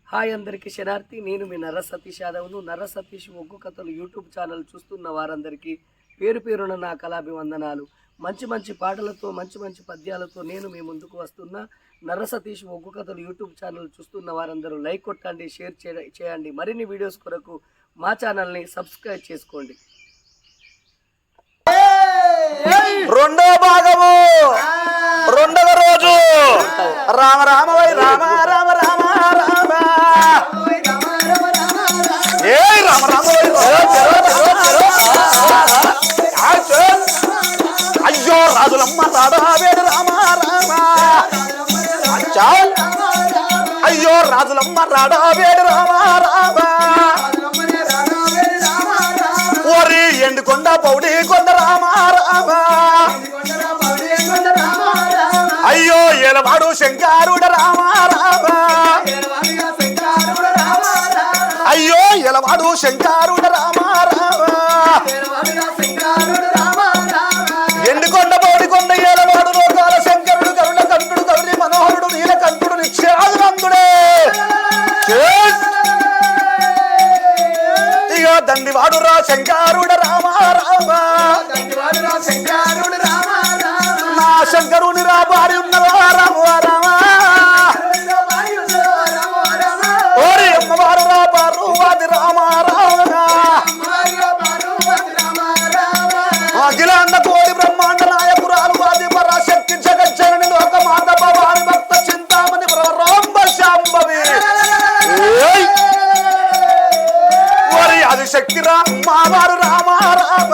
Hi అందరికీ శనార్థి. నేను మీ నర్ర సతీష్ యాదవ్ను. నర్ర సతీష్ ఒగ్గు కథలు యూట్యూబ్ ఛానల్ చూస్తున్న వారందరికీ పేరు పేరున నా కళాభివందనాలు. మంచి మంచి పాటలతో మంచి మంచి పద్యాలతో నేను మీ ముందుకు వస్తున్నా. నర్ర సతీష్ ఒగ్గు కథలు యూట్యూబ్ ఛానల్ చూస్తున్న వారందరూ లైక్ కొట్టండి, షేర్ చేయండి. మరిన్ని వీడియోస్ కొరకు మా ఛానల్ని సబ్స్క్రైబ్ చేసుకోండి. రెండో భాగము రెండవ రోజు. రామ రామ వై రామ రామ రామ రామ ఏ రామ రామ వై అయ్యో రాజులమ్మ రాడావేడు రామ రామ అయ్యో రాజులమ్మ రాడావేడు రామ రామ ఓరి ఎండుకొండ పౌడి కొండ రామ రామ అయ్యో ఎలవాడు శంకారుడ రామ రామ అయ్యో ఎలవాడు శంకారుడ రామ రామ ఎండుకొండ పౌడి కొండ ఎలవాడు లోకాల శంకరుడు కరుణ కంఠుడు కరుణి మనోహరుడు నీలకంఠుడు నిత్యానందుడే ఇక దండివాడు రా శంకారుడ రామ రామ నా శంకరుని రా భార్య ఉన్నవా రామ రామ ఓరి అమ్మవారు రా పార్వతి రామ రామ అఖిలాండ కోడి బ్రహ్మాండ నాయకురాలు వాది పరాశక్తి జగజ్జనని లోకమాత భవాని భక్త చింతామణి ప్రవరాంబ శాంభవి ఓరి అది శక్తి రామావారు రామ రామ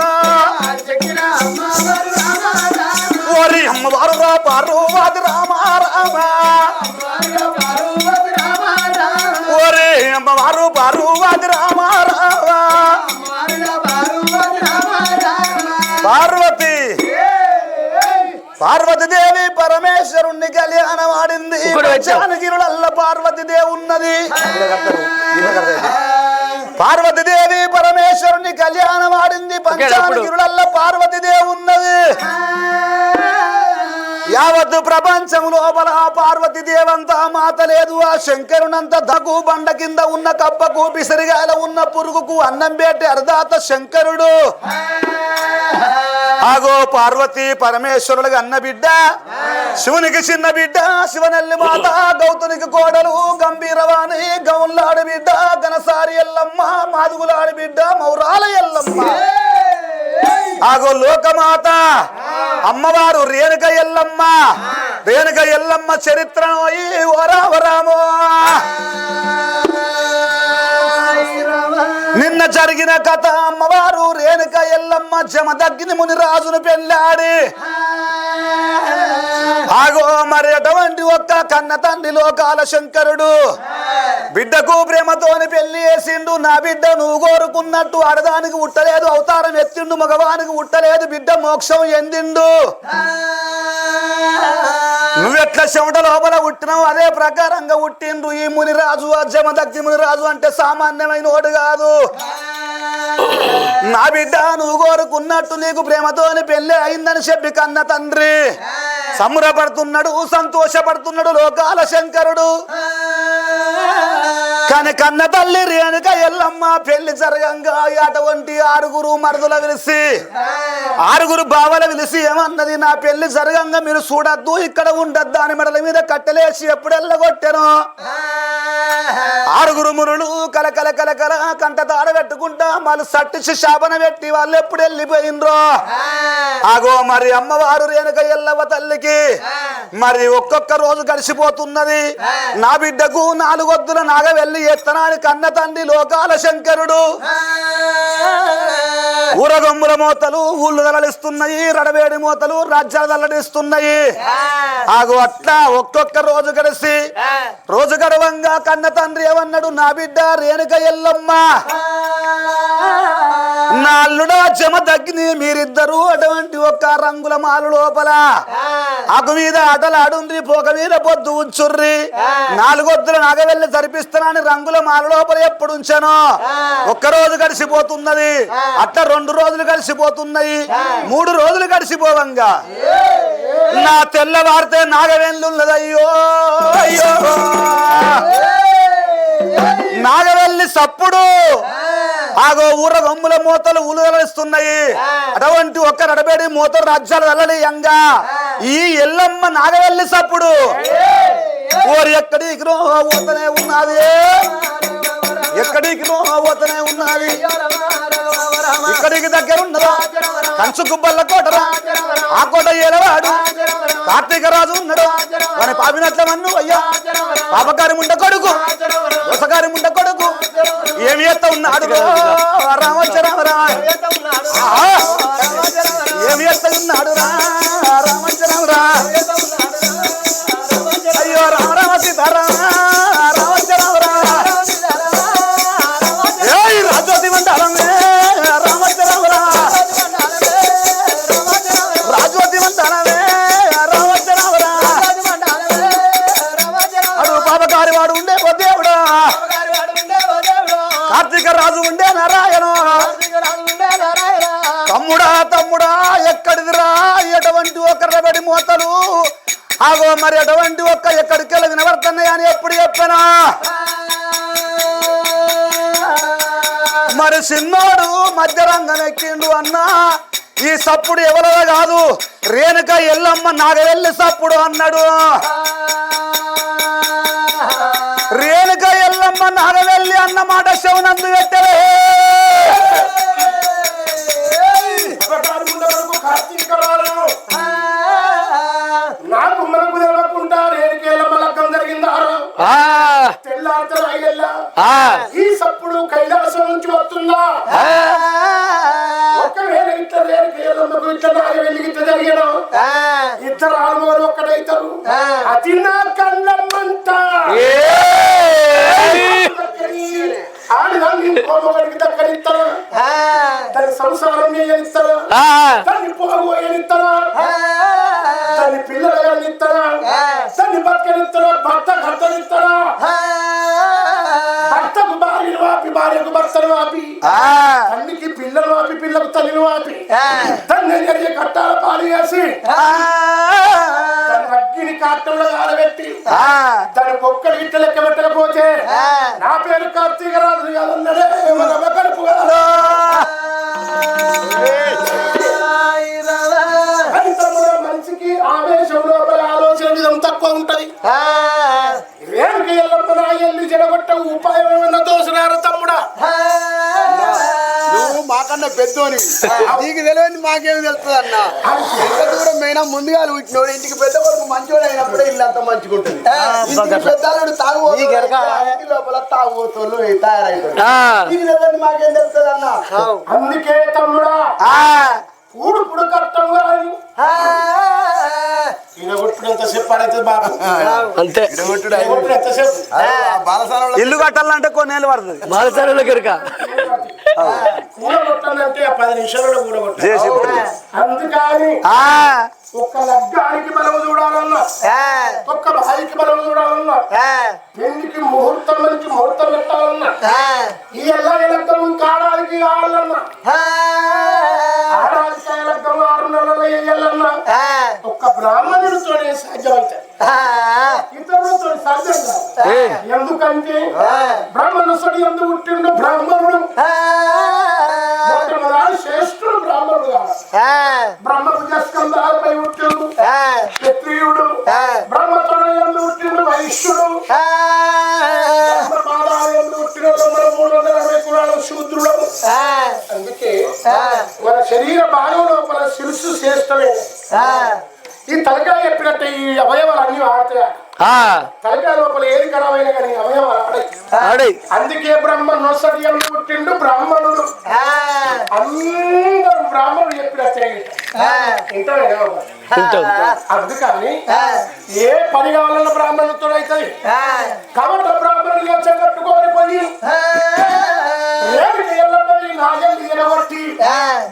ఓరి అమ్మవారు రా పార్వతి రామ రామ ఓరి అమ్మవారు పార్వతి రామ రామ పార్వతి పార్వతీదేవి పరమేశ్వరుణ్ణి కళ్యాణం ఆడింది. జానగిరులల్ల పార్వతీదేవి ఉన్నది. పార్వతీదేవి పరమేశ్వరుని కళ్యాణం ఆడింది. పంచానగిరులల్ల పార్వతీదేవి ఉన్నది. యావత్తు ప్రపంచం లోపల పార్వతీదేవంతా మాత లేదు. ఆ శంకరునంత దగు బండ కింద ఉన్న కప్పకు పిసరిగాల ఉన్న పురుగుకు అన్నం పెట్టి అర్ధాత శంకరుడు. ఆగో పార్వతి పరమేశ్వరుడికి అన్న బిడ్డ, శివునికి చిన్న బిడ్డ శివనల్లి మాత, గౌతునికి కోడలు గంభీరవాణి, గౌన్లాడి బిడ్డ గనసారి ఎల్లమ్మ, మాదుగులాడి బిడ్డ మౌరాల ఎల్లమ్మ. ఆగో లోకమాత అమ్మవారు రేణుక ఎల్లమ్మ. రేణుక ఎల్లమ్మ చరిత్ర ఓరామో నిన్న జరిగిన కథ. అమ్మవారు రేణుక ఎల్లమ్మ జమదగ్ని మునిరాజును పెళ్ళాడి. ఆగో మరి అటువంటి ఒక్క కన్న తండ్రి లోకాల శంకరుడు బిడ్డకు ప్రేమతోని పెళ్లి చేసిండు. నా బిడ్డ నువ్వు కోరుకున్నట్టు ఆడదానికి ఉట్టలేదు, అవతారం ఎత్తిండు. మగవానికి ఉట్టలేదు, బిడ్డ మోక్షం ఎందిండు. నువ్వెట్లా చెమట లోపల ఉట్టినావు అదే ప్రకారంగా ఉట్టిండ్రు ఈ మునిరాజు. జమదగ్ని మునిరాజు అంటే సామాన్యమైన ఓడు కాదు. నా బిడ్డ నువ్వు కోరుకున్నట్టు నీకు ప్రేమతోని పెళ్లి అయిందని చెప్పి కన్న తండ్రి సంబరపడుతున్నాడు, సంతోషపడుతున్నాడు లోకాల శంకరుడు. కానీ కన్న తల్లి రేణుక ఎల్లమ్మ పెళ్లి జరగంగా అటువంటి ఆరుగురు మరుదుల పిలిచి, ఆరుగురు బావల పిలిచి ఏమన్నది, నా పెళ్లి జరగంగా మీరు చూడద్దు, ఇక్కడ ఉండద్దు అని మెడల మీద కట్టెలేసి ఎప్పుడెల్లగొట్టాను. ఆరుగురు మురులు కలకల కలకల కంట తాడ పెట్టుకుంటా వాళ్ళు సట్టించి శాపన పెట్టి వాళ్ళు ఎప్పుడు వెళ్ళిపోయినరో. ఆగో మరి అమ్మవారు రేణుక ఎల్లవ్వ తల్లికి మరి ఒక్కొక్క రోజు గడిచిపోతున్నది. నా బిడ్డకు 4 వద్దుల నాగ వెళ్ళి ఎత్తనాని కన్న తండ్రి లోకాల శంకరుడు. ఊరగమ్ముల మోతలు ఊళ్ళు తలలిస్తున్నాయి, రడవేడి మోతలు రాజ్యాలు తల్లడిస్తున్నాయి. ఆగు అట్లా ఒక్కొక్క రోజు గడిసి రోజు గడవంగా కన్న తండ్రి ఏమన్నాడు, నా బిడ్డ రేణుక ఎల్లమ్మ నా అల్లుడా జమదగ్ని మీరిద్దరు అటువంటి ఒక్క రంగుల మాలు లోపల ఆకు మీద ఆటలాడుండ్రి, పోక మీద పొద్దు ఉంచుర్రి. 4 వద్దుల నాగవెల్లి జరిపిస్తున్నాను రంగుల మాల లోపల ఎప్పుడు ఉంచానో ఒక్కరోజు గడిచిపోతున్నది. అట్లా 2 రోజులు గడిచిపోతున్నాయి. 3 రోజులు గడిచిపోవంగా నా తెల్లవారితే నాగవెల్లున్నదయ్యో అయ్యో నాగవెల్లి సప్పుడు ఆగో ఊర గమ్ముల మూతలు ఉలుగలుస్తున్నాయి అటువంటి ఒక్క నడబేడి మూతలు రాజ్యాలు వెళ్ళలియంగా ఈ ఎల్లమ్మ నాగవెల్లి సప్పుడు ఓరి ఎక్కడికి పోతనే ఉన్నది ఎక్కడికి పోతనే ఉన్నది ఇక్కడికి దగ్గర ఉన్నదా కంచు గుబ్బల్ల కోటరా ఆ కోట ఏలవాడు కార్తీక రాజు ఉన్నాడు వాని పాపినట్ల మన్ను అయ్యా పాపకారి ముండ కొడుకు దోసగారి ముండ కొడుకు ఏమి ఎత్త ఉన్నాడు రామచరామరా ఏమి ఎత్త ఉన్నాడు రామచరామరా అయ్యో రామరామ సీతారామ రామచరామరా రాజోతి మండలమే రామచరామరా రాజోతి మండలమే రామచరామరా అడు పాపకారి వాడు ఉండే ఓ దేవుడా కార్తీక రాజు ఉండే నారాయణ తమ్ముడా తమ్ముడా ఎక్కడిదిరా ఎటువంటి ఒకరబడి మూతలు ఆగో మరి అటువంటి ఒక్క ఎక్కడికి వెళ్ళి వినబడుతున్నాయి అని ఎప్పుడు చెప్పానా మరి సిన్నోడు మధ్యరంగం ఎక్కిండు అన్నా ఈ సప్పుడు ఎవరో కాదు రేణుక ఎల్లమ్మ నాగవెల్లి సప్పుడు అన్నాడు రేణుక ఎల్లమ్మ నాగవెల్లి అన్న మాట శవనందు పెట్టలే నాకు మనకు తెలవకుండా రేణుక ఎల్లమ్మ లగ్గం జరిగిందారు ఈ సప్పుడు కైలాసం నుంచి వస్తుందా ఒకవేళ ఇట్లా రేణుక ఎల్లమ్మకు ఇట్లా నాగవెల్లికి ఇట్లా జరిగిన ఇద్దరు ఆడవారు ఒక్కడైతారు అది నా కళ్ళమ్మంట ఆడదాన్ని ఇంకోమగడికి దక్కనిస్తారా దాని సంసారం చేయనిస్తారా దాన్ని పోగోయనిస్తారా దాన్ని పిల్లలుగా ఇస్తారా దాన్ని బతకనిస్తారా భర్త కట్టనిస్తారా భర్తకు భార్యను వాపి భార్యకు భర్తను వాపి తల్లికి పిల్లలు వాపి పిల్లకు తల్లిని వాపి దాన్ని జరిగే కట్టాల పాలు వేసి దాని అగ్గిని కాట్టంలో ఆడబెట్టి దాని బొక్కలు ఇట్ట లెక్క పెట్టకపోతే నా పేరు కార్తీక రాజు కాదన్నాడే మన కడుపు కాదు మనిషికి ఆవేశం లోపల ఆలోచన విధం తక్కువ ఉంటది రేణుక ఎల్లమ్మ నాగెల్లి చెడగొట్ట ఉపాయం ఏమన్నా తోసినారు తమ్ముడా నువ్వు మాకన్నా పెద్దోని నీకు తెలియని మాకేమి తెలుస్తుంది అన్న ఎంత దూరం అయినా ముందుగా పుట్టినోడు ఇంటికి పెద్ద వరకు మంచోడు అయినప్పుడే ఇల్లు అంతా మంచిగుంటుంది పెద్దవాడు తాగుబోతు లోపల తాగుబోతులు తయారైపోయి నీకు తెలియని మాకేం తెలుస్తుంది అన్న అందుకే తమ్ముడా ఊడుపుడు కట్టం ఈయనగొట్టుడు చెప్పాడైతే బాబు అంతే ఎంతసేపు ఇల్లు కట్టాలంటే కొన్నేళ్ళు పడుతుంది బాలసారులో కెరక కూడగొట్టాలంటే 10 నిమిషాలలో కూడగొట్టాలి అందుకని ఒక్క లగ్గానికి బలము చూడాలన్నా ఒక్క భార్యకి బలము చూడాలన్నా పెళ్లికి ముహూర్తం నుంచి ముహూర్తం పెట్టాలన్నా ఈ ఎలా లగ్గం కాడానికి కావాలన్నా ఆడానికి లగ్గం 6 నెలలు వేయాలన్నా ఒక్క బ్రాహ్మణుడితోనే సాధ్యమవుతాయి ఇతరులతో సాధ్యం కాదు ఎందుకంటే బ్రాహ్మణుడు ఎందుకు పుట్టిండు బ్రాహ్మణుడు శ్రేష్ఠుడు బ్రాహ్మణుడు కాదు బ్రహ్మకు స్కంధాలపై పుట్టిండు క్షత్రియుడు బ్రహ్మతో ఎందుకు పుట్టిండు వైశ్యుడు బ్రహ్మపాదాలు ఎందుకు పుట్టిన 360 కులాలు శూద్రుడు అందుకే మన శరీర భాగం లోపల శిరస్సు శ్రేష్టమే ఈ తలకాయ చెప్పినట్టు ఈ అవయవాలు అన్ని ఆడతాయి తలకాయ లోపల ఏది ఖరాబైన కానీ అవయవాలు ఆడాయి అందుకే బ్రహ్మ నొసడియం పుట్టిండు బ్రాహ్మణుడు అందరూ బ్రాహ్మణుడు చెప్పినట్టే అందుకని ఏ పని కావాలన్న బ్రాహ్మణులతో అవుతుంది కాబట్టి బ్రాహ్మణులు చెగట్టుకొని పోయి నాగల్ని ఎనబట్టి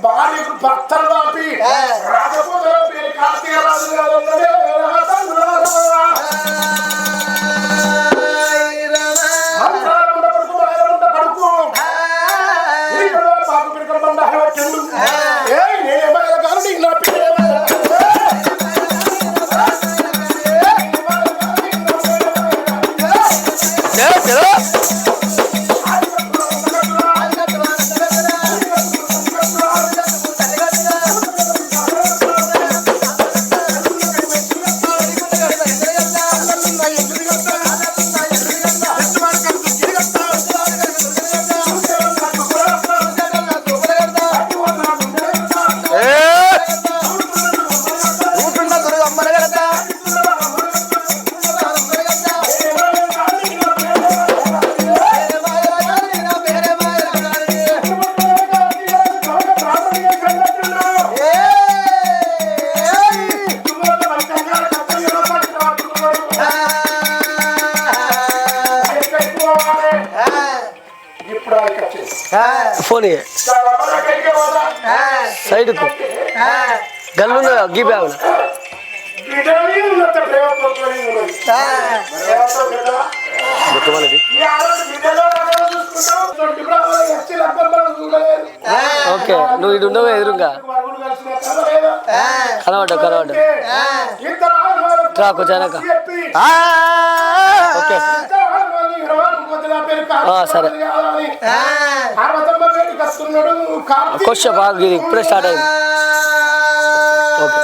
భార్యకు భర్తలు వాపి రాజపోతల పేరు కార్తీక రాజు కాదన్నాడే పడుకో పాకు పిరికల బండ పెట్టిండు నేనేమైనా కాదు నీకు నా పిల్ల ఇప్పుడు వాళ్ళకి వచ్చింది ఫోన్ సైడ్ గల్లు గీ బ్యాగులు బిడ్డని ఉన్నంత ప్రేమతో ఉన్నది. ప్రేమతో బిడ్డవా? ఈ ఆరోజు బిడ్డలో రోజు చూసుకుంటాం. తొట్టి బ్రాహ్మణులు వచ్చి లగ్గంబరం చూడలేదు. ఓకే నువ్వు ఇటు ఉండవు ఎదురుగా వరుగులు కలిసిన కలవలేదా? కనబడ్డా ఇద్దరు ఆడవాళ్ళు రాకు జనక చెప్పి ఓకే ఇద్దరు ఆడవాళ్ళు ఇరవాళ్ళు కొద్దిగా పేరు సరే. కాదని పార్వతమ్మ పేరుకి వస్తున్నాడు. కార్తీక క్వశ్చన్ బాగా ఇది ఇప్పుడే స్టార్ట్ అయింది ఓకే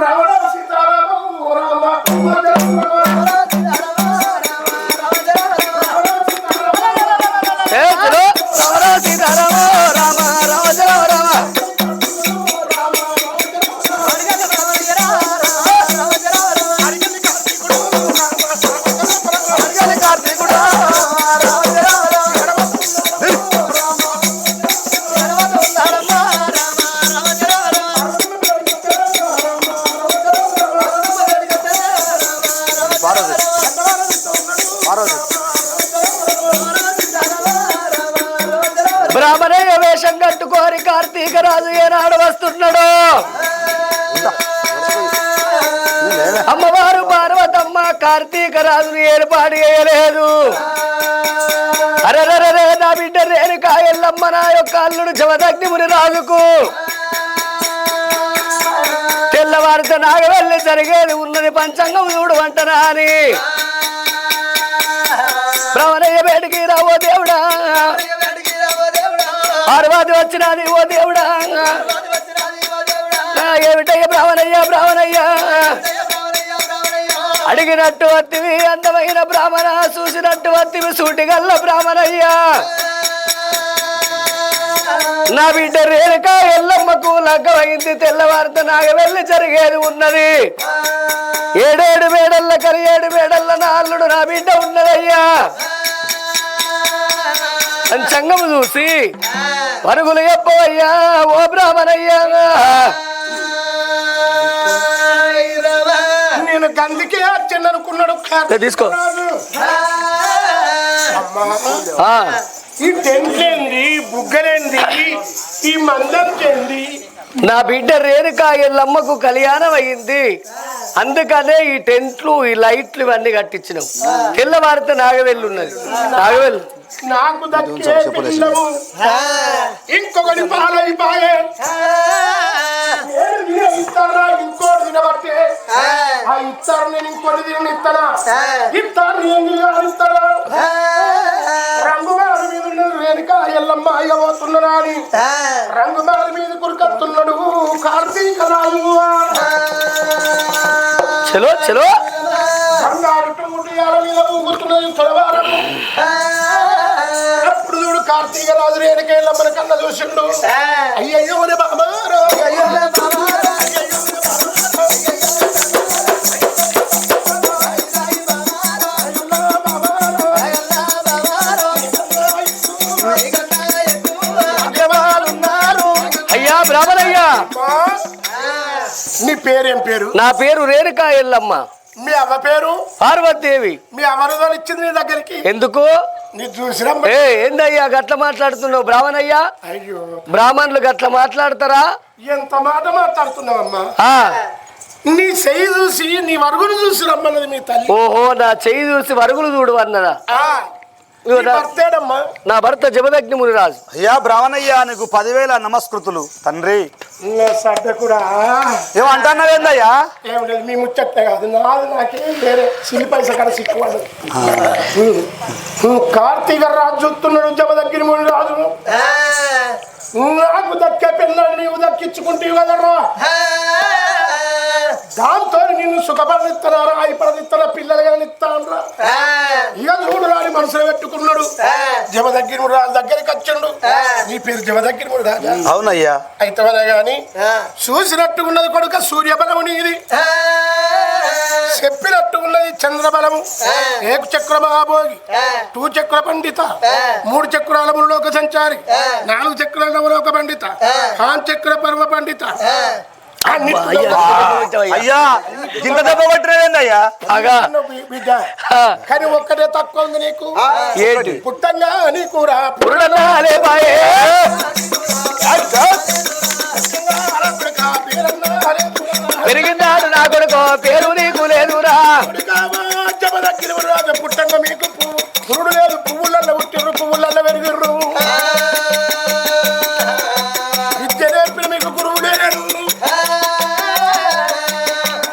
రమణ సీతారామం రామ ఏ చలో రామ సీతారామ రామ రామ జయ రామ బ్రాహ్మణయ్య వేషం కట్టుకోరి కార్తీక రాజు ఏనాడు వస్తున్నాడు అమ్మవారు పార్వతమ్మ కార్తీక రాజుని ఏర్పాటు చేయలేదు అరెరరే నా బిడ్డ రేణుకా ఎల్లమ్మ నా యొక్క అల్లుడు జమదగ్ని ముని రాజుకు తెల్లవారితో నాగవెల్లి జరిగేది ఉన్నది పంచాంగం చూడు వంటనా అని బ్రాహ్మణయ్య బయటికి రావో దేవుడా పార్వతి వచ్చినది ఓ దేవుడా ఏమిటయ్య బ్రాహ్మణయ్య అడిగినట్టు వత్తివి అందమైన బ్రాహ్మణ చూసినట్టు వత్తివి సూటిగల్ల బ్రాహ్మణయ్య నా బిడ్డ రేణుక ఎల్లమ్మకు లగ్గమైంది తెల్లవారితో నాగవెల్లి జరిగేది ఉన్నది 7 మేడల్ల కరి 7 మేడల్ల నా అల్లుడు నా బిడ్డ ఉన్నదయ్యా పంచంగము చూసి పరుగులు చెప్పవయ్యా ఓ బ్రాహ్మణయ్యా నేను గందికే వచ్చాను అనుకున్నాడు. తీసుకో ఈ టెంట్లేంది బుగ్గలేంది ఈ మందంకేంది? నా బిడ్డ రేణుకా ఎల్లమ్మకు కళ్యాణం అయింది అందుకనే ఈ టెంట్లు ఈ లైట్లు ఇవన్నీ కట్టించినాం తెల్లవారితో నాగవెల్లి ఉన్నది నాగవెల్లి నాకు దక్కే పిల్లము ఇంకొకటి పాలైపాయే ఇస్తారా ఇంకోటి తినబట్టే ఆ ఇస్తారు నేను ఇంకోటి తిని ఇస్తానా ఇస్తారు ఇస్తారా రంగుమాల మీద ఉన్నది రేణుకా ఎల్లమ్మ అయ్యబోతున్నారా అని రంగుమాల మీద కురికత్తున్నాడు కార్తీక రాజు చలో చలో బంగారు టుంగుటియాల మీద ఊగుతున్నది తొలవారం అప్పుడు చూడు కార్తీక రాజు రేణుకా ఎల్లమ్మన కన్నా చూసిండు అయ్యయ్యో బాబారో అయ్యో అయ్యా బ్రాహ్మణయ్యా నీ పేరేం పేరు? నా పేరు రేణుకా ఎల్లమ్మ. మీ అవ్వ పేరు? పార్వతీదేవి. మీ అమ్మతో ఇచ్చింది నీ దగ్గరికి ఎందుకు? నీ చూసినా ఏందయ్యా గట్ల మాట్లాడుతున్నావు బ్రాహ్మణయ్యా? అయ్యో బ్రాహ్మణులు గట్ల మాట్లాడతారా? ఎంత మాట మాట్లాడుతున్నావమ్మా. నీ చెయ్యి చూసి నీ వరుగులు చూసి రమ్మన్నది మీ తల్లి. ఓహో నా చెయ్యి చూసి వరుగులు చూడు అన్నదా? నా భర్త జమదగ్ని మునిరాజు. అయ్యా బ్రాహ్మణయ్యా నీకు 10,000 నమస్కృతులు తండ్రి. కూడా ఏమంటున్నావేందయ్యా? ఏం లేదు మీ ముచ్చట్టే కాదు నాది నాకేం వేరే సిలి పైస కడ సిక్కువాడు. కార్తీక రాజు చూస్తున్నాడు జమదగ్ని మునిరాజు. నాకు దక్కే పిల్లని నీవు దక్కించుకుంటావు కదరా దాంతో నిన్ను సుఖపడిస్తారా అయిపడిస్తారా పిల్లలు కానీ ఇస్తానరా ఇక చూడు రాని మనసులో పెట్టుకున్నాడు. జమదగ్ని రాజు దగ్గరికి వచ్చాడు. నీ పేరు జమదగ్ని రాజు? అవునయ్యా. అయితే గాని చూసినట్టు ఉన్నది కొడుక సూర్యబలము నీది, చెప్పినట్టు ఉన్నది చంద్రబలము. 1 చక్ర మహాభోగి, 2 చక్ర పండిత, 3 చక్రాల ములోక సంచారి, 4 చక్రాల ములోక పండిత, 5 చక్ర పర్వ పండిత, అయ్యా ఇంత దెబ్బ కొట్టినయ్యా అగా బిడ్డ కానీ ఒక్కటే తక్కువ ఉంది నీకు ఏంటి పుట్టంగా నీకు రా పురుడనాలే బాయే పెరిగినాడు నా కొడుకు పేరు నీకు లేదురా పుట్టంగా మీకు పురుడు లేదు పువ్వులలో పుట్టిర్రు పువ్వులలో పెరిగిర్రు విద్య నేర్పిన మీకు గురువు లేడు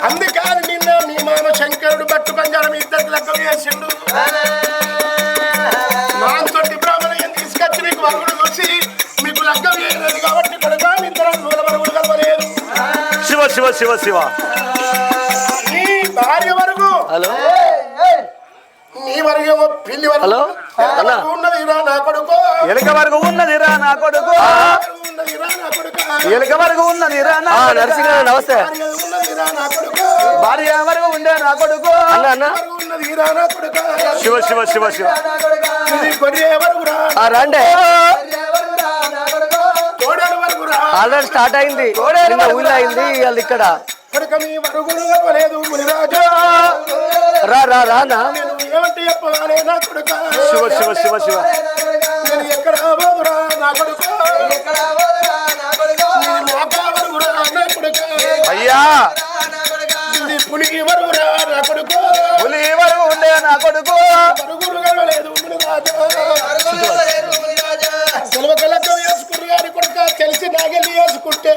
అందుకని నిన్న మీ మామ శంకరుడు బట్టు బంగారం ఇద్దరికి లెక్క వేసిండు నాతోటి బ్రాహ్మణం తీసుకొచ్చి మీకు వరుగుడు చూసి మీకు లగ్గం వేయలేదు కాబట్టి కొడుగా ఇద్దరు నూల వరుగులు కలవలేదు శివ శివ శివ శివ నీ భార్య వరకు హలో నీ వరకేమో పిల్లి హలో అన్న ఉన్నదిరా నా కొడుకు ఎలుక వరకు ఉన్నదిరా నా కొడుకు ఉన్నదిరా నా కొడుకు ఎలుక వరకు ఉన్నదిరా నా నరసింహ నమస్తే ఉన్నదిరా నా కొడుకు భార్య వరకు ఉండే నా కొడుకు అన్న అన్న ఉన్నదిరా నా కొడుకు శివ శివ శివ శివ ఇది కొనే వరకు రా రండి కోడలు వరకు రా ఆల్రెడీ స్టార్ట్ అయింది ఊళ్ళో అయింది వాళ్ళు ఇక్కడ కొడుక మీ వరుగులు కలవలేదు మునిరాజా రా రా రానా నేను ఏమంటే చెప్పగానే నా కొడుక శివ శివ శివ శివ నేను ఎక్కడ పోదురా నా కొడుకు నేను నాకా వరుగురా నా కొడుక అయ్యా ఇది పులికి వరుగురా నా కొడుకు పులి వరకు ఉండే నా కొడుకు వరుగులు కలవలేదు మునిరాజా సెలవుకలతో వేసుకుని గారి కొడుక తెలిసి నాగెళ్ళి వేసుకుంటే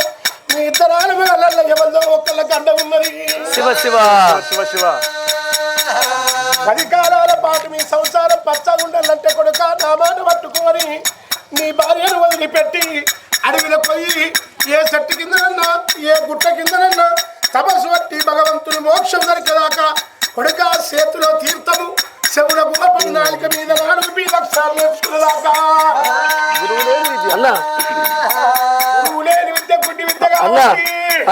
మీ ఇద్దరాలు వాళ్ళల్లో ఎవరిదో ఒక్కళ్ళకి అడ్డం ఉన్నది శివ శివ శివ శివ 10 కాలాల పాటు మీ సంసారం పచ్చగా ఉండాలంటే కొడుక నా మాట పట్టుకొని నీ భార్యను వదిలిపెట్టి అడవిలో పోయి ఏ చెట్టు కిందనన్నా ఏ గుట్ట కిందనన్నా తపస్సు పట్టి భగవంతుని మోక్షం దొరికేదాకా కొడుక చేతిలో తీర్థము చెవుల గోపం నాలుక మీద 4 బీలక్షాలు నేర్చుకునేదాకా అన్న నువ్వు లేని విద్య గుడ్డి విద్య అన్న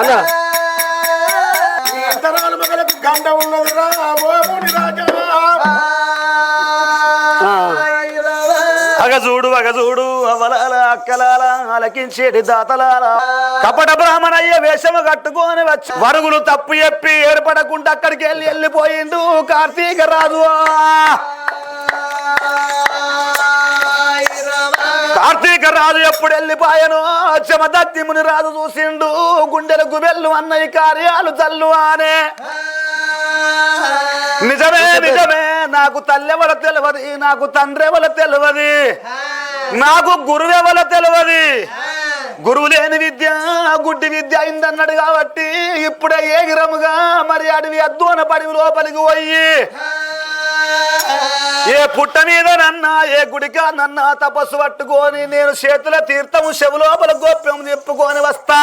అన్న ఈ ఇతరాల మగలకు గండ ఉన్నది రా ఓముని రాజా అగజూడు అవలాల అక్కలాల అలకించేటి దాతలాల కపట బ్రాహ్మణయ్య వేషము కట్టుకొని వచ్చి వరుగులు తప్పు చెప్పి ఏర్పడకుండా అక్కడికి వెళ్ళిపోయిండు కార్తీక రాజు కార్తీక రాజు ఎప్పుడు వెళ్ళిపోయాను చెమదత్తి ముని రాజు చూసిండు గుండెలకు వెళ్ళు అన్నయ్య కార్యాలు తల్లు అనే నిజమే నిజమే నాకు తల్లెవల తెలియదు నాకు తండ్రెవల తెలియదు నాకు గురువెవల తెలియదు గురువు లేని విద్య గుడ్డి విద్య అయిందన్నాడు కాబట్టి ఇప్పుడే ఏగిరముగా మరి అడవి అద్దోన పడివి లోపలికి పోయి ఏ పుట్ట మీద నన్నా ఏ గుడికా నన్నా తపస్సు పట్టుకొని నేను చేతుల తీర్థము చెవులోపల గోప్యం చెప్పుకొని వస్తా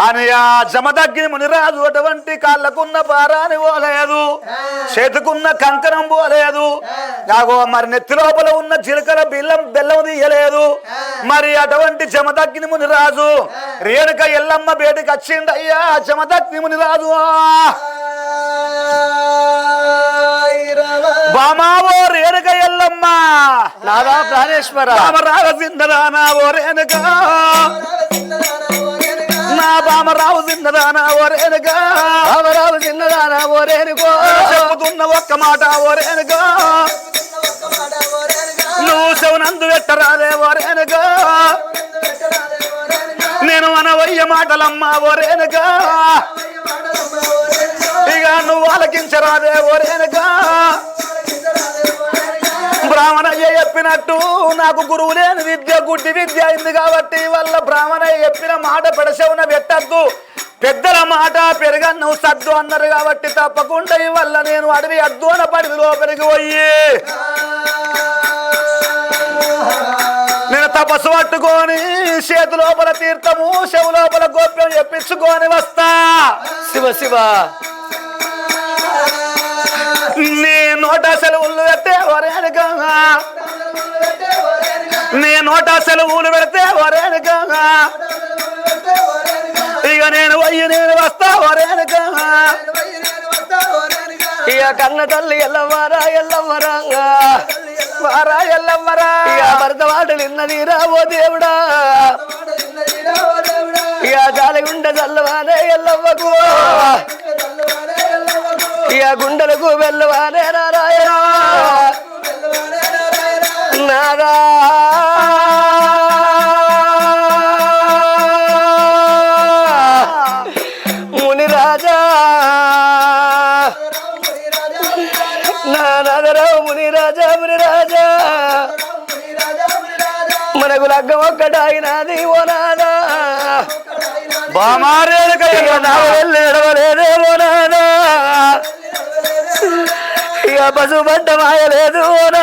అని ఆ జమదగ్ని మునిరాజు అటువంటి కాళ్ళకున్న పారాని పోలేదు చేతుకున్న కంకణం పోలేదు నాగో మరి నెత్తి లోపల ఉన్న జీలకర్ర బెల్లం తీయలేదు మరి అటువంటి జమదగ్ని మునిరాజు రేణుక ఎల్లమ్మ బేటికి వచ్చిండు అయ్యా జమదగ్ని మునిరాజు బామావో రేణుక ఎల్లమ్మ నాదా ప్రాణేశ్వర బామరావు జిందరానా ఓ రేణుక నా బామరావు జిందరానా ఓ రేణుక రామరావు చిన్నదానా ఓరేనుకో చెప్పుతున్న ఒక్క మాట ఓ రేణుక నువ్వు శవనందు పెట్టరాదే ఓ రేణుక నేను అనవయ్య మాటలమ్మా ఓ రేణుక ఇక నువ్వు ఆలకించరాదే ఓ రేణుక బ్రాహ్మణయ్య చెప్పినట్టు నాకు గురువు లేని విద్య గుడ్డి విద్య అయింది కాబట్టి వల్ల బ్రాహ్మణయ్య చెప్పిన మాట పెడసవున పెట్టద్దు పెద్దల మాట పెరగన్ను సద్దు అన్నారు కాబట్టి తప్పకుండా వల్ల నేను అడవి అద్దోన పడివి లోపలికి పోయి నేను తపస్సు పట్టుకొని చేతు లోపల తీర్థము చెవు లోపల గోప్యం చెప్పించుకొని వస్తా శివ శివ నీ నోట సెలవులు పెట్టే వరేనుగా నీ నోట సెలవులు పెడితే వరేనుగా ఇక నేను వస్తా వరేనుగా ఇక కన్న తల్లి ఎల్లవరా ఎల్లవరంగా వారా ఎల్లమ్మరా ఇక భర్త మాటలు ఇన్నదిరా ఓ దేవుడా ఇక జాలిగుండ చల్లవానే ఎల్లవ్వకు ఇక గుండెలకు వెళ్ళవానే నారాయణ నాదా మునిరాజా నాదరావు మునిరాజా మునిరాజా మనకు లగ్గం ఒక్కటాయినది ఓ నాదా వెళ్ళేడవలేదే ఓ నాదా ఇక పశుపడ్డ మాయలేదు ఓ